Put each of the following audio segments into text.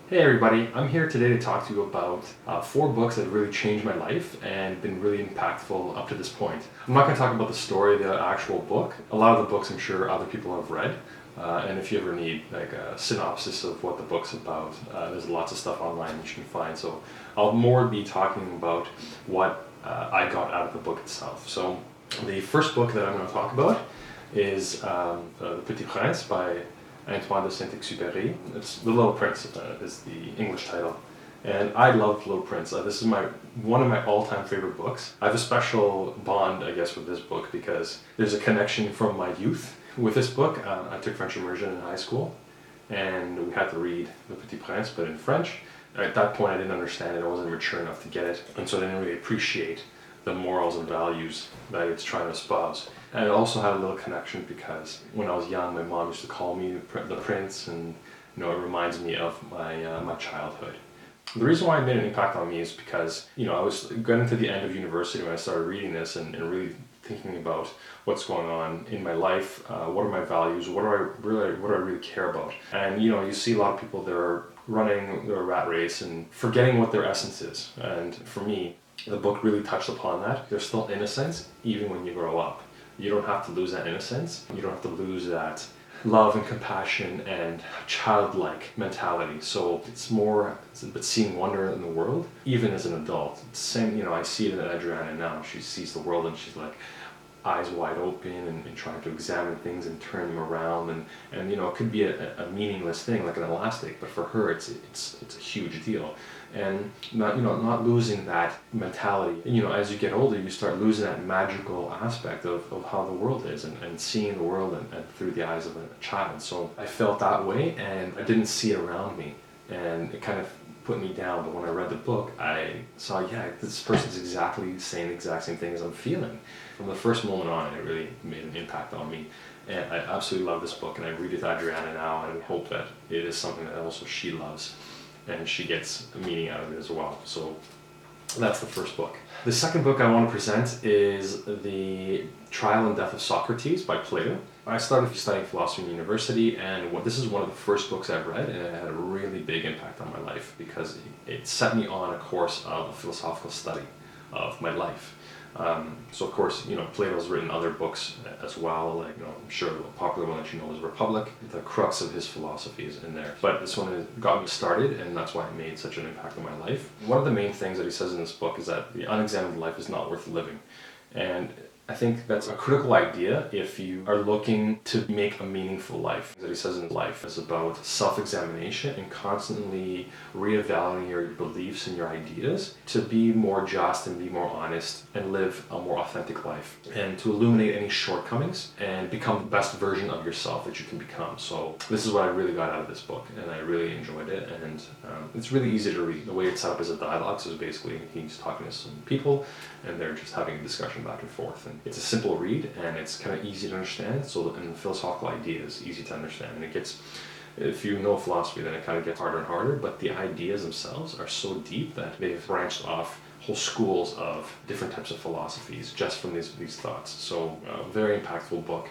Hey everybody, I'm here today to talk to you about four books that have really changed my life and been really impactful up to this point. I'm not going to talk about the story, the actual book. A lot of the books I'm sure other people have read, and if you ever need like a synopsis of what the book's about, there's lots of stuff online that you can find. So I'll more be talking about what I got out of the book itself. So the first book that I'm going to talk about is The Petit Prince by Antoine de Saint-Exupery. It's The Little Prince is the English title. And I love The Little Prince. This is one of my all-time favorite books. I have a special bond, I guess, with this book because there's a connection from my youth with this book. I took French immersion in high school, and we had to read Le Petit Prince, but in French. At that point, I didn't understand it. I wasn't mature enough to get it, and so I didn't really appreciate the morals and values that it's trying to espouse. And it also had a little connection because when I was young, my mom used to call me the prince, and it reminds me of my childhood. The reason why it made an impact on me is because I was getting to the end of university when I started reading this and really thinking about what's going on in my life, what are my values, what do I really care about. And you see a lot of people that are running their rat race and forgetting what their essence is. And for me, the book really touched upon that. There's still innocence even when you grow up. You don't have to lose that innocence. You don't have to lose that love and compassion and childlike mentality. So it's about seeing wonder in the world, even as an adult. It's the same, I see it in Adriana now. She sees the world and she's like eyes wide open and trying to examine things and turn them around. And it could be a meaningless thing like an elastic, but for her it's a huge deal. And not losing that mentality. As you get older, you start losing that magical aspect of how the world is and seeing the world and through the eyes of a child. So I felt that way, and I didn't see it around me, and it kind of put me down. But when I read the book, I saw, this person's saying the exact same thing as I'm feeling. From the first moment on, it really made an impact on me. And I absolutely love this book, and I read it to Adriana now, and I hope that it is something that also she loves and she gets a meaning out of it as well. So that's the first book. The second book I want to present is The Trial and Death of Socrates by Plato. I started studying philosophy in university, and this is one of the first books I've read, and it had a really big impact on my life because it set me on a course of philosophical study of my life. So of course, Plato's written other books as well, like, I'm sure the popular one that you know is Republic. The crux of his philosophy is in there. But this one got me started, and that's why it made such an impact on my life. One of the main things that he says in this book is that the unexamined life is not worth living. And I think that's a critical idea if you are looking to make a meaningful life. That he says in life is about self-examination and constantly reevaluating your beliefs and your ideas to be more just and be more honest and live a more authentic life and to illuminate any shortcomings and become the best version of yourself that you can become. So this is what I really got out of this book, and I really enjoyed it, and it's really easy to read. The way it's set up as a dialogue, so basically he's talking to some people and they're just having a discussion back and forth. And it's a simple read, and it's kind of easy to understand. So, and the philosophical idea is easy to understand, and it gets, if you know philosophy, then it kind of gets harder and harder. But the ideas themselves are so deep that they've branched off whole schools of different types of philosophies just from these thoughts. So, very impactful book.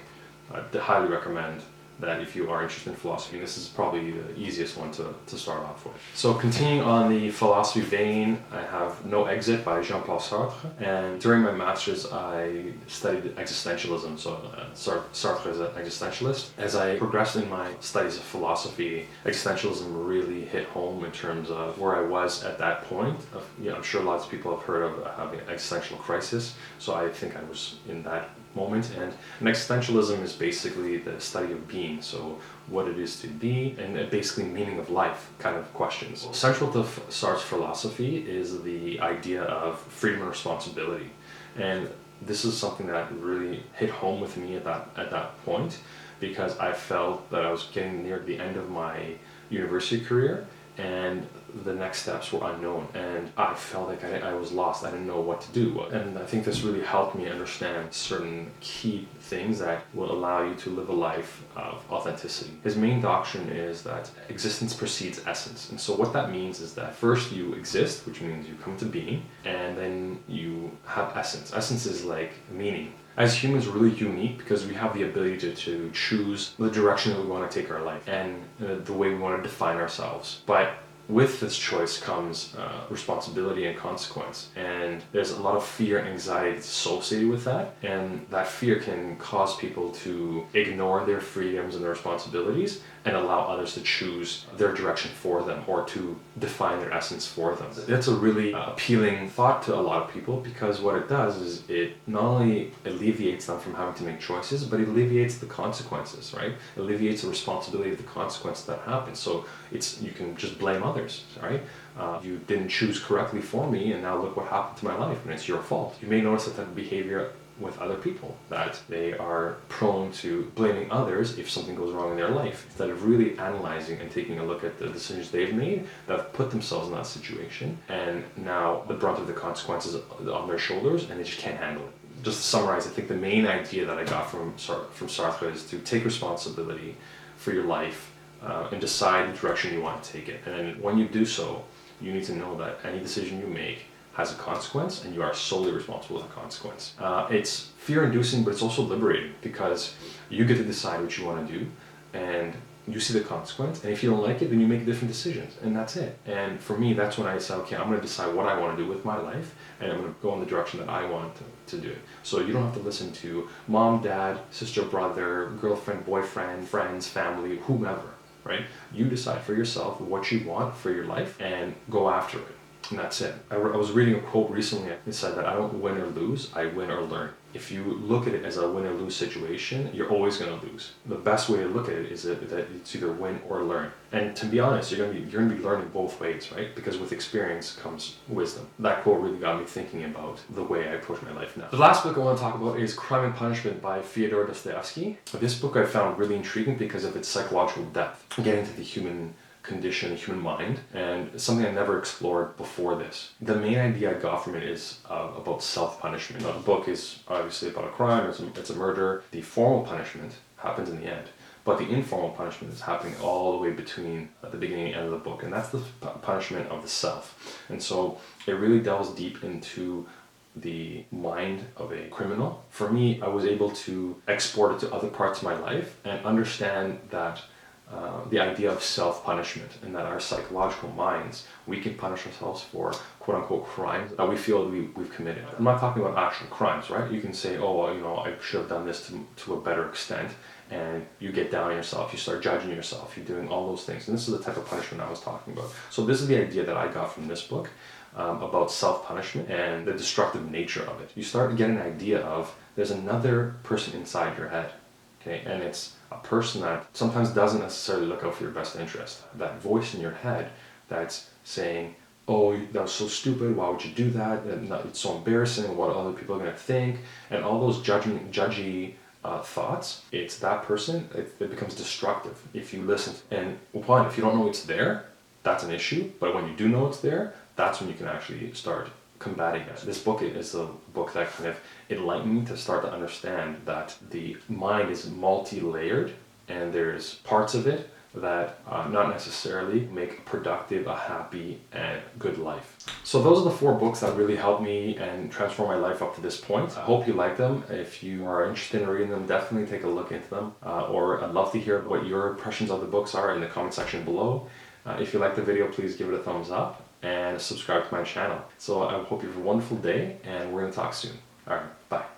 I highly recommend that if you are interested in philosophy. This is probably the easiest one to start off with. So continuing on the philosophy vein, I have No Exit by Jean-Paul Sartre. And during my master's, I studied existentialism. So Sartre is an existentialist. As I progressed in my studies of philosophy, existentialism really hit home in terms of where I was at that point. I'm sure lots of people have heard of having an existential crisis. So I think I was in that moment. And existentialism is basically the study of being, so what it is to be, and basically meaning of life kind of questions. Central to Sartre's philosophy is the idea of freedom and responsibility, and this is something that really hit home with me at that point, because I felt that I was getting near the end of my university career and the next steps were unknown, and I felt like I was lost. I didn't know what to do, and I think this really helped me understand certain key things that will allow you to live a life of authenticity. His main doctrine is that existence precedes essence, and so what that means is that first you exist, which means you come to being, and then you have essence. Essence is like meaning. As humans, we're really unique because we have the ability to choose the direction that we want to take our life and the way we want to define ourselves. But with this choice comes responsibility and consequence. And there's a lot of fear and anxiety associated with that. And that fear can cause people to ignore their freedoms and their responsibilities and allow others to choose their direction for them or to define their essence for them. That's a really appealing thought to a lot of people, because what it does is it not only alleviates them from having to make choices, but it alleviates the consequences, right? It alleviates the responsibility of the consequence that happens. So you can just blame others, right? You didn't choose correctly for me, and now look what happened to my life, and it's your fault. You may notice that behavior with other people, that they are prone to blaming others if something goes wrong in their life, instead of really analyzing and taking a look at the decisions they've made that have put themselves in that situation, and now the brunt of the consequences on their shoulders, and they just can't handle it. Just to summarize, I think the main idea that I got from Sartre is to take responsibility for your life and decide the direction you want to take it. And when you do so, you need to know that any decision you make has a consequence, and you are solely responsible for the consequence. It's fear-inducing, but it's also liberating, because you get to decide what you want to do, and you see the consequence, and if you don't like it, then you make different decisions, and that's it. And for me, that's when I said, okay, I'm going to decide what I want to do with my life, and I'm going to go in the direction that I want to do it. So you don't have to listen to mom, dad, sister, brother, girlfriend, boyfriend, friends, family, whomever, right? You decide for yourself what you want for your life and go after it. And that's it. I was reading a quote recently. It said that I don't win or lose, I win or learn. If you look at it as a win or lose situation, you're always going to lose. The best way to look at it is that it's either win or learn. And to be honest, you're going to be learning both ways, right? Because with experience comes wisdom. That quote really got me thinking about the way I approach my life now. The last book I want to talk about is Crime and Punishment by Fyodor Dostoyevsky. This book I found really intriguing because of its psychological depth, getting to the human condition, the human mind, and something I never explored before this. The main idea I got from it is about self-punishment. Now, the book is obviously about a crime, it's a murder. The formal punishment happens in the end, but the informal punishment is happening all the way between the beginning and end of the book, and that's the punishment of the self. And so it really delves deep into the mind of a criminal. For me, I was able to export it to other parts of my life and understand that the idea of self-punishment, and that our psychological minds, we can punish ourselves for quote-unquote crimes that we feel we've committed. I'm not talking about actual crimes, right? You can say, oh, well, I should have done this to a better extent, and you get down on yourself, you start judging yourself, you're doing all those things. And this is the type of punishment I was talking about. So this is the idea that I got from this book about self-punishment and the destructive nature of it. You start to get an idea of there's another person inside your head. Okay, and it's a person that sometimes doesn't necessarily look out for your best interest. That voice in your head that's saying, oh, that was so stupid, why would you do that? And it's so embarrassing, what other people are going to think? And all those judgy thoughts, it's that person, it becomes destructive if you listen. And one, if you don't know it's there, that's an issue. But when you do know it's there, that's when you can actually start combating it. This book is a book that kind of enlightened me to start to understand that the mind is multi-layered, and there's parts of it that not necessarily make a productive, a happy, and good life. So those are the 4 books that really helped me and transform my life up to this point. I hope you like them. If you are interested in reading them, definitely take a look into them. Or I'd love to hear what your impressions of the books are in the comment section below. If you like the video, please give it a thumbs up and subscribe to my channel. So I hope you have a wonderful day, and we're going to talk soon. All right, bye.